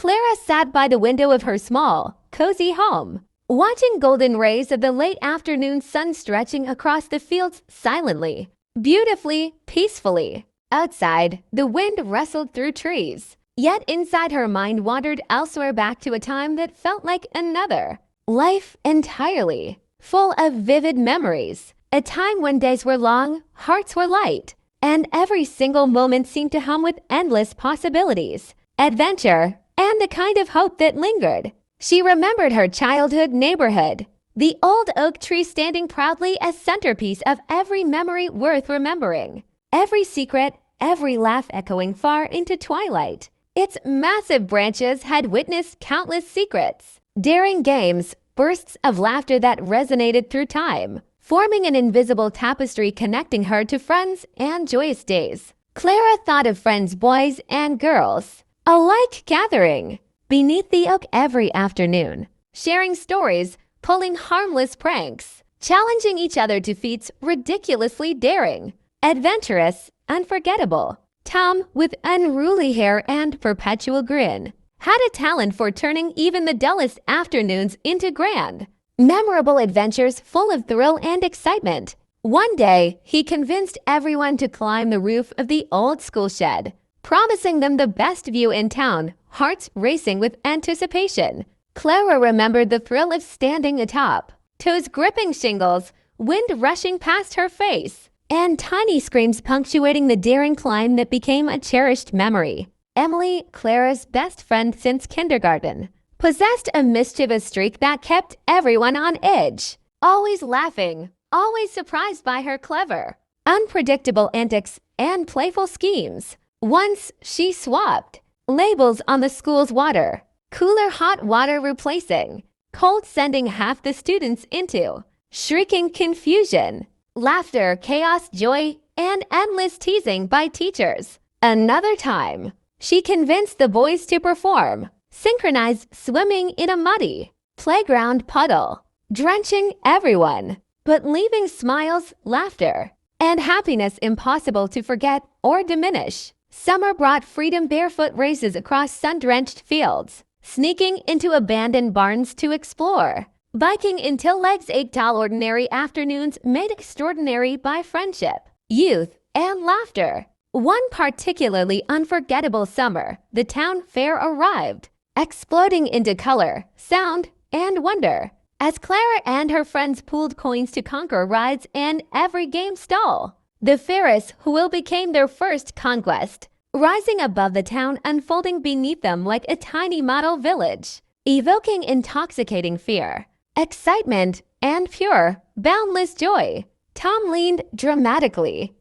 Clara sat by the window of her small, cozy home, watching golden rays of the late afternoon sun stretching across the fields silently, beautifully, peacefully. Outside, the wind rustled through trees, yet inside her mind wandered elsewhere, back to a time that felt like another life entirely, full of vivid memories. A time when days were long, hearts were light, and every single moment seemed to hum with endless possibilities, adventure, and the kind of hope that lingered. She remembered her childhood neighborhood, the old oak tree standing proudly as centerpiece of every memory worth remembering, every secret, every laugh echoing far into twilight. Its massive branches had witnessed countless secrets, daring games, bursts of laughter that resonated through time, forming an invisible tapestry connecting her to friends and joyous days. Clara thought of friends, boys and girls, alike gathering beneath the oak every afternoon, sharing stories, pulling harmless pranks, challenging each other to feats ridiculously daring, adventurous, unforgettable. Tom, with unruly hair and perpetual grin, had a talent for turning even the dullest afternoons into grand, memorable adventures full of thrill and excitement. One day, he convinced everyone to climb the roof of the old school shed, promising them the best view in town, hearts racing with anticipation. Clara remembered the thrill of standing atop, toes gripping shingles, wind rushing past her face, and tiny screams punctuating the daring climb that became a cherished memory. Emily, Clara's best friend since kindergarten, possessed a mischievous streak that kept everyone on edge, always laughing, always surprised by her clever, unpredictable antics and playful schemes. Once she swapped labels on the school's water, cooler hot water replacing cold, sending half the students into shrieking confusion, laughter, chaos, joy, and endless teasing by teachers. Another time, she convinced the boys to perform synchronized swimming in a muddy playground puddle, drenching everyone, but leaving smiles, laughter, and happiness impossible to forget or diminish. Summer brought freedom, barefoot races across sun-drenched fields, sneaking into abandoned barns to explore, biking until legs ached. All ordinary afternoons made extraordinary by friendship, youth, and laughter. One particularly unforgettable summer, the town fair arrived, exploding into color, sound, and wonder, as Clara and her friends pooled coins to conquer rides and every game stall. The Ferris wheel became their first conquest, rising above the town, unfolding beneath them like a tiny model village, evoking intoxicating fear, excitement, and pure, boundless joy. Tom leaned dramatically,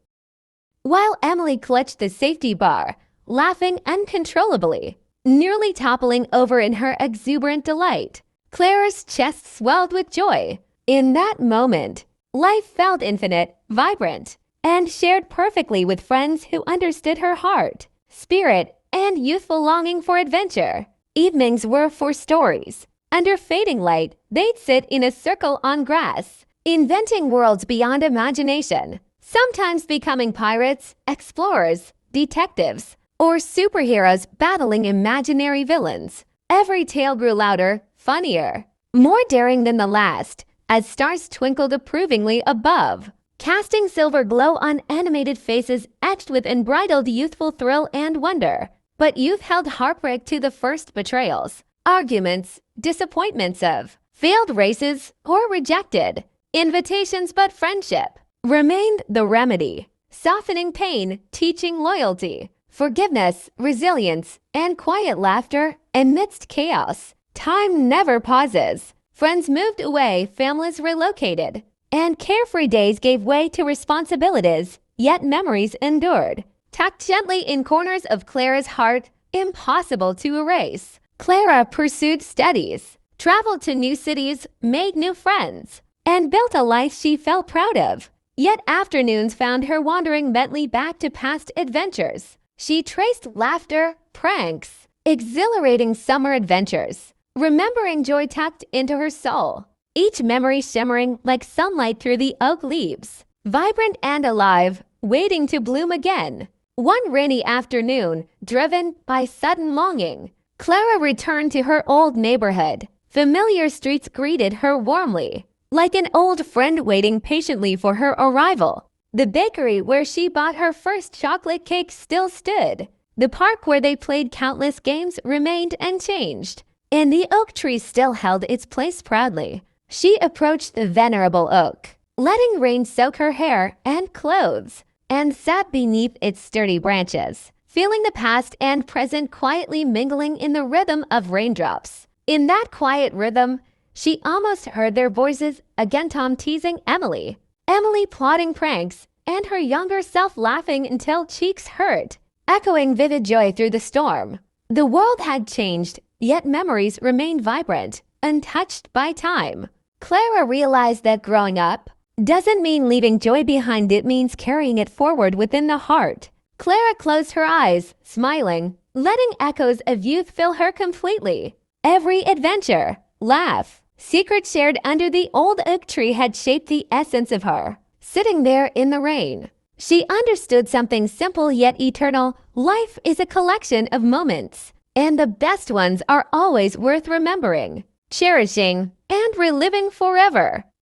while Emily clutched the safety bar, laughing uncontrollably, nearly toppling over in her exuberant delight. Clara's chest swelled with joy. In that moment, life felt infinite, vibrant, and shared perfectly with friends who understood her heart, spirit, and youthful longing for adventure. Evenings were for stories. Under fading light, they'd sit in a circle on grass, inventing worlds beyond imagination, sometimes becoming pirates, explorers, detectives, or superheroes battling imaginary villains. Every tale grew louder, funnier, more daring than the last, as stars twinkled approvingly above, casting silver glow on animated faces etched with unbridled youthful thrill and wonder. But youth held heartbreak to the first betrayals, arguments, disappointments of failed races or rejected invitations, but friendship remained the remedy, softening pain, teaching loyalty, forgiveness, resilience, and quiet laughter amidst chaos. Time never pauses. Friends moved away, families relocated, and carefree days gave way to responsibilities, yet memories endured, tucked gently in corners of Clara's heart, impossible to erase. Clara pursued studies, traveled to new cities, made new friends, and built a life she felt proud of. Yet afternoons found her wandering mentally back to past adventures. She traced laughter, pranks, exhilarating summer adventures, remembering joy tucked into her soul, each memory shimmering like sunlight through the oak leaves, vibrant and alive, waiting to bloom again. One rainy afternoon, driven by sudden longing, Clara returned to her old neighborhood. Familiar streets greeted her warmly, like an old friend waiting patiently for her arrival. The bakery where she bought her first chocolate cake still stood. The park where they played countless games remained unchanged, and the oak tree still held its place proudly. She approached the venerable oak, letting rain soak her hair and clothes, and sat beneath its sturdy branches, feeling the past and present quietly mingling in the rhythm of raindrops. In that quiet rhythm, she almost heard their voices, again Tom teasing Emily, Emily plotting pranks, and her younger self laughing until cheeks hurt, echoing vivid joy through the storm. The world had changed, yet memories remained vibrant, untouched by time. Clara realized that growing up doesn't mean leaving joy behind, it means carrying it forward within the heart. Clara closed her eyes, smiling, letting echoes of youth fill her completely. Every adventure, laugh, secret shared under the old oak tree had shaped the essence of her. Sitting there in the rain, she understood something simple yet eternal. Life is a collection of moments, and the best ones are always worth remembering, cherishing, and reliving forever.